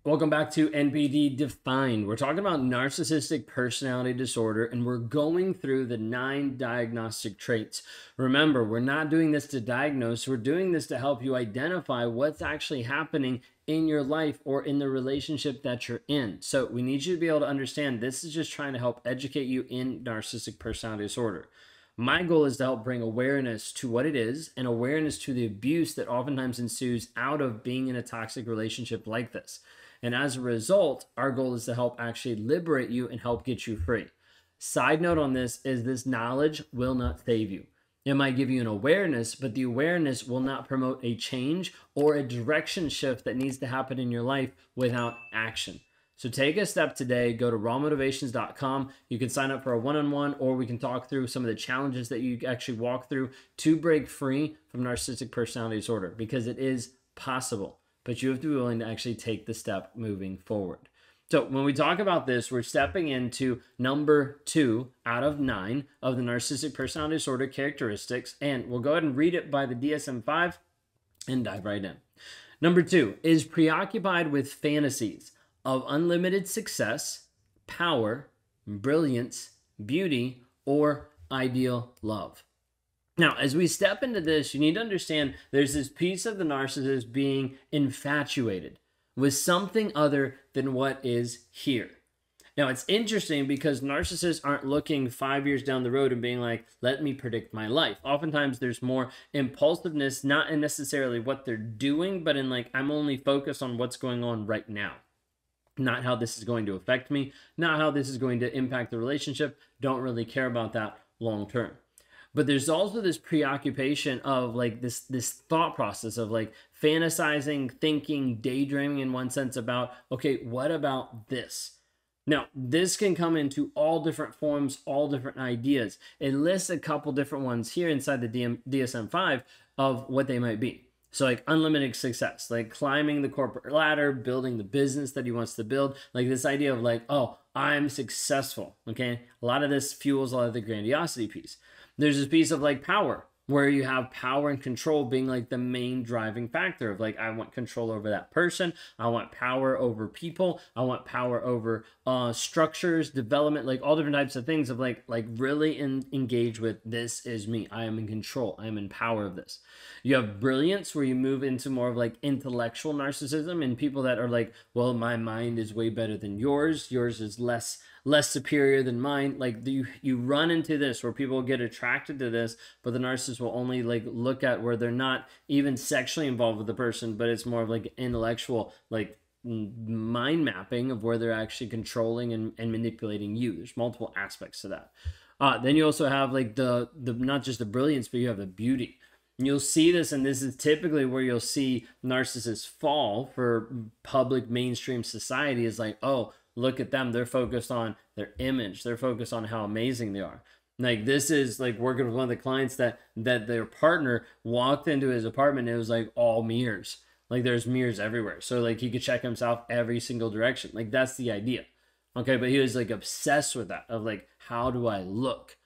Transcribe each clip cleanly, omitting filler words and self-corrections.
Welcome back to NPD Defined. We're talking about narcissistic personality disorder, and we're going through the 9 diagnostic traits. Remember, we're not doing this to diagnose, we're doing this to help you identify what's actually happening in your life or in the relationship that you're in. So we need you to be able to understand this is just trying to help educate you in narcissistic personality disorder. My goal is to help bring awareness to what it is and awareness to the abuse that oftentimes ensues out of being in a toxic relationship like this. And as a result, our goal is to help actually liberate you and help get you free. Side note on this is this knowledge will not save you. It might give you an awareness, but the awareness will not promote a change or a direction shift that needs to happen in your life without action. So take a step today, go to rawmotivations.com. You can sign up for a one-on-one, or we can talk through some of the challenges that you actually walk through to break free from narcissistic personality disorder, because it is possible. But you have to be willing to actually take the step moving forward. So when we talk about this, we're stepping into number 2 out of 9 of the narcissistic personality disorder characteristics, and we'll go ahead and read it by the DSM-5 and dive right in. Number 2 is preoccupied with fantasies of unlimited success, power, brilliance, beauty, or ideal love. Now, as we step into this, you need to understand there's this piece of the narcissist being infatuated with something other than what is here. Now, it's interesting because narcissists aren't looking 5 years down the road and being like, let me predict my life. Oftentimes, there's more impulsiveness, not in necessarily what they're doing, but in like, I'm only focused on what's going on right now. Not how this is going to affect me, not how this is going to impact the relationship. Don't really care about that long term. But there's also this preoccupation of like this thought process of like fantasizing, thinking, daydreaming in one sense about, okay, what about this? Now, this can come into all different forms, all different ideas. It lists a couple different ones here inside the DSM-5 of what they might be. So like unlimited success, like climbing the corporate ladder, building the business that he wants to build, like this idea of like, oh, I'm successful, okay? A lot of this fuels a lot of the grandiosity piece. There's this piece of like power, where you have power and control being like the main driving factor of like, I want control over that person. I want power over people. I want power over structures, development, like all different types of things of like really engage with this is me. I am in control. I am in power of this. You have brilliance, where you move into more of like intellectual narcissism and people that are like, well, my mind is way better than yours. Yours is less superior than mine. Like you run into this where people get attracted to this, but the narcissist will only like look at where they're not even sexually involved with the person, but it's more of like intellectual, like mind mapping of where they're actually controlling and manipulating you. There's multiple aspects to that. Then you also have like the not just the brilliance, but you have the beauty. And you'll see this, and this is typically where you'll see narcissists fall for public mainstream society, is like, oh, look at them. They're focused on their image. They're focused on how amazing they are. Like this is like working with one of the clients that their partner walked into his apartment and it was like all mirrors. Like there's mirrors everywhere. So like he could check himself every single direction. Like that's the idea. Okay, but he was like obsessed with that of like, how do I look?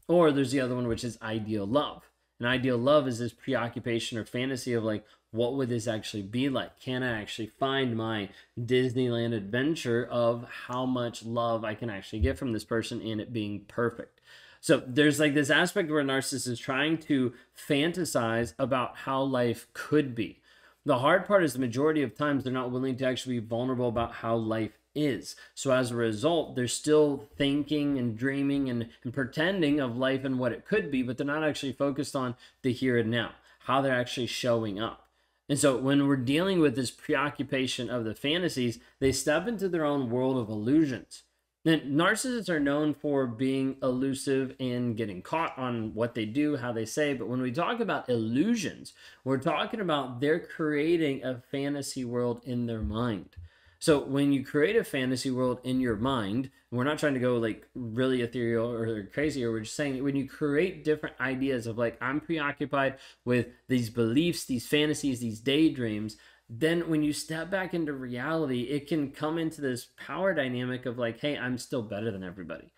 Or there's the other one, which is ideal love. And ideal love is this preoccupation or fantasy of like, what would this actually be like? Can I actually find my Disneyland adventure of how much love I can actually get from this person and it being perfect? So there's like this aspect where a narcissist is trying to fantasize about how life could be. The hard part is the majority of times they're not willing to actually be vulnerable about how life is. So as a result, they're still thinking and dreaming and pretending of life and what it could be, but they're not actually focused on the here and now, how they're actually showing up. And so when we're dealing with this preoccupation of the fantasies, they step into their own world of illusions. And narcissists are known for being elusive and getting caught on what they do, how they say. But when we talk about illusions, we're talking about they're creating a fantasy world in their mind. So when you create a fantasy world in your mind, we're not trying to go like really ethereal or crazy, or we're just saying when you create different ideas of like, I'm preoccupied with these beliefs, these fantasies, these daydreams, then when you step back into reality, it can come into this power dynamic of like, hey, I'm still better than everybody.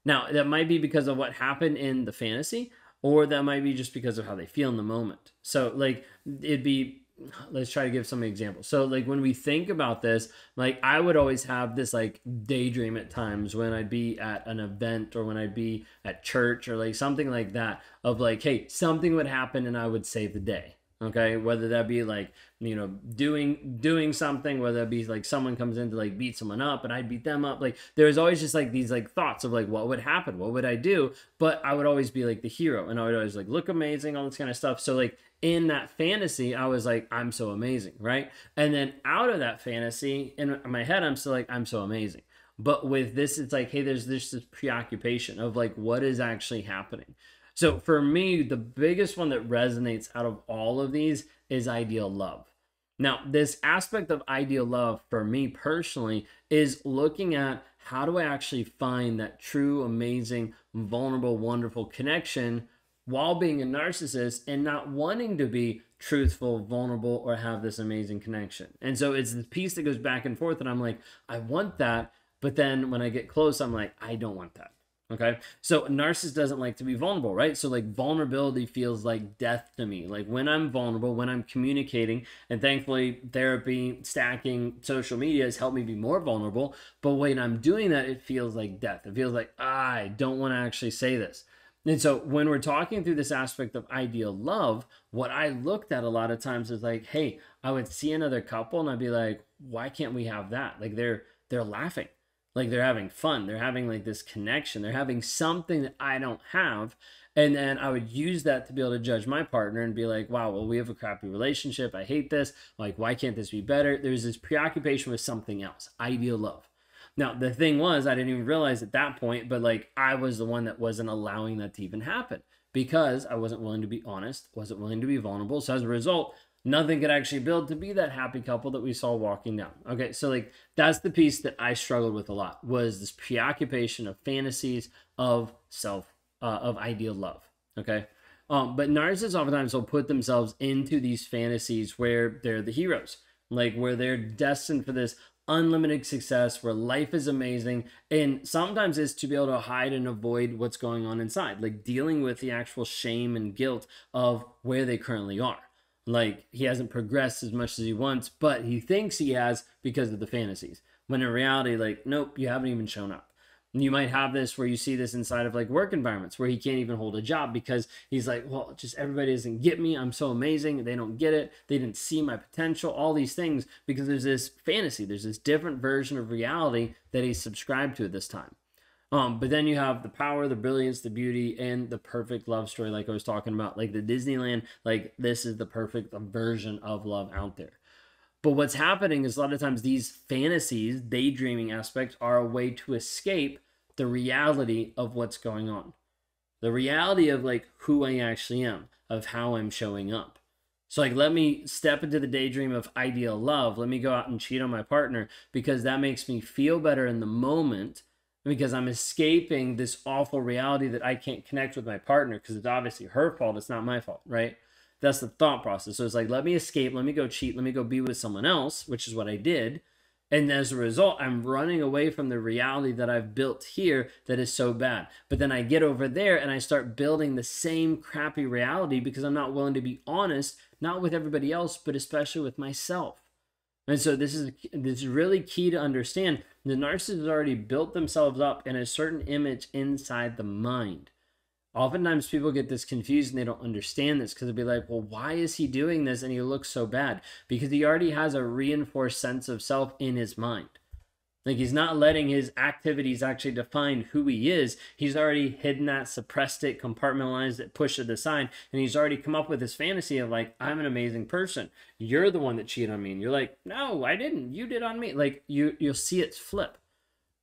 Now, that might be because of what happened in the fantasy, or that might be just because of how they feel in the moment. So like, it'd be let's try to give some examples. So like when we think about this, like I would always have this like daydream at times when I'd be at an event or when I'd be at church or like something like that, of like, hey, something would happen and I would save the day. Okay, whether that be like, doing something, whether it be like someone comes in to like beat someone up and I'd beat them up. Like there was always just like these like thoughts of like what would happen, what would I do, but I would always be like the hero and I would always like look amazing, all this kind of stuff. So like in that fantasy, I was like, I'm so amazing, right? And then out of that fantasy, in my head, I'm still like, I'm so amazing. But with this, it's like, hey, there's this preoccupation of like what is actually happening. So for me, the biggest one that resonates out of all of these is ideal love. Now, this aspect of ideal love for me personally is looking at how do I actually find that true, amazing, vulnerable, wonderful connection while being a narcissist and not wanting to be truthful, vulnerable, or have this amazing connection. And so it's the piece that goes back and forth, and I'm like, I want that, but then when I get close, I'm like, I don't want that. Okay. So a narcissist doesn't like to be vulnerable, right? So like vulnerability feels like death to me. Like when I'm vulnerable, when I'm communicating, and thankfully therapy, stacking, social media has helped me be more vulnerable. But when I'm doing that, it feels like death. It feels like, I don't want to actually say this. And so when we're talking through this aspect of ideal love, what I looked at a lot of times is like, hey, I would see another couple and I'd be like, why can't we have that? Like they're laughing. Like they're having fun. They're having like this connection. They're having something that I don't have. And then I would use that to be able to judge my partner and be like, wow, well, we have a crappy relationship. I hate this. Like, why can't this be better? There's this preoccupation with something else, ideal love. Now, the thing was, I didn't even realize at that point, but like I was the one that wasn't allowing that to even happen because I wasn't willing to be honest, wasn't willing to be vulnerable. So as a result, nothing could actually build to be that happy couple that we saw walking down. Okay, so like that's the piece that I struggled with a lot, was this preoccupation of fantasies of of ideal love. Okay, but narcissists oftentimes will put themselves into these fantasies where they're the heroes, like where they're destined for this unlimited success, where life is amazing, and sometimes it's to be able to hide and avoid what's going on inside, like dealing with the actual shame and guilt of where they currently are. Like he hasn't progressed as much as he wants, but he thinks he has because of the fantasies. When in reality, like, nope, you haven't even shown up. And you might have this where you see this inside of like work environments where he can't even hold a job because he's like, well, just everybody doesn't get me. I'm so amazing. They don't get it. They didn't see my potential, all these things, because there's this fantasy. There's this different version of reality that he's subscribed to at this time. But then you have the power, the brilliance, the beauty, and the perfect love story, like I was talking about, like the Disneyland, like this is the perfect version of love out there. But what's happening is a lot of times these fantasies, daydreaming aspects, are a way to escape the reality of what's going on. The reality of like who I actually am, of how I'm showing up. So like, let me step into the daydream of ideal love. Let me go out and cheat on my partner because that makes me feel better in the moment, because I'm escaping this awful reality that I can't connect with my partner because it's obviously her fault. It's not my fault, right? That's the thought process. So it's like, let me escape. Let me go cheat. Let me go be with someone else, which is what I did. And as a result, I'm running away from the reality that I've built here that is so bad. But then I get over there and I start building the same crappy reality because I'm not willing to be honest, not with everybody else, but especially with myself. And so this is really key to understand. The narcissist has already built themselves up in a certain image inside the mind. Oftentimes people get this confused and they don't understand this because they'll be like, well, why is he doing this and he looks so bad? Because he already has a reinforced sense of self in his mind. Like he's not letting his activities actually define who he is. He's already hidden that, suppressed it, compartmentalized it, pushed it aside. And he's already come up with this fantasy of like, I'm an amazing person. You're the one that cheated on me. And you're like, no, I didn't. You did on me. Like you'll see it flip.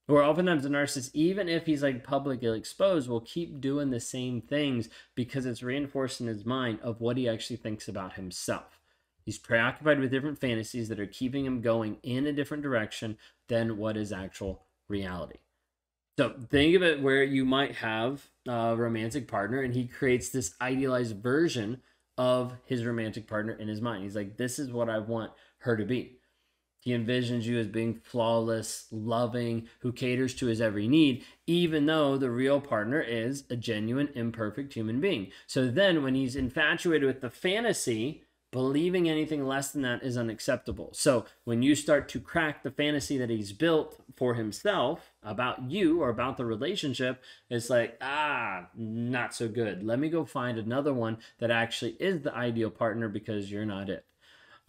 Or oftentimes the narcissist, even if he's like publicly exposed, will keep doing the same things because it's reinforced in his mind of what he actually thinks about himself. He's preoccupied with different fantasies that are keeping him going in a different direction than what is actual reality. So think of it where you might have a romantic partner and he creates this idealized version of his romantic partner in his mind. He's like, this is what I want her to be. He envisions you as being flawless, loving, who caters to his every need, even though the real partner is a genuine, imperfect human being. So then when he's infatuated with the fantasy, Believing anything less than that is unacceptable. So when you start to crack the fantasy that he's built for himself about you or about the relationship, it's like, not so good. Let me go find another one that actually is the ideal partner because you're not it.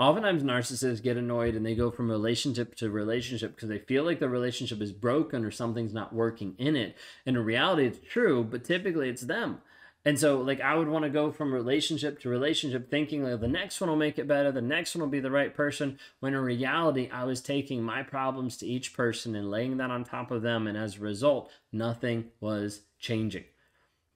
Oftentimes narcissists get annoyed and they go from relationship to relationship because they feel like the relationship is broken or something's not working in it. And in reality, it's true, but typically it's them. And so like I would want to go from relationship to relationship thinking like the next one will make it better, the next one will be the right person, when in reality I was taking my problems to each person and laying that on top of them, and as a result nothing was changing.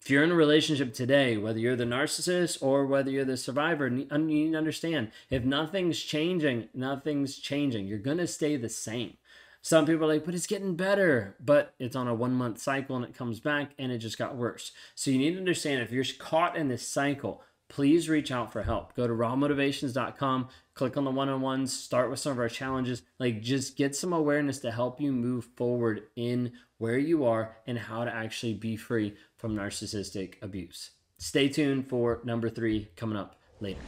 If you're in a relationship today, whether you're the narcissist or whether you're the survivor, you need to understand, if nothing's changing, nothing's changing. You're going to stay the same. Some people are like, but it's getting better. But it's on a 1-month cycle and it comes back and it just got worse. So you need to understand, if you're caught in this cycle, please reach out for help. Go to rawmotivations.com, click on the one-on-ones, start with some of our challenges. Like, just get some awareness to help you move forward in where you are and how to actually be free from narcissistic abuse. Stay tuned for number 3 coming up later.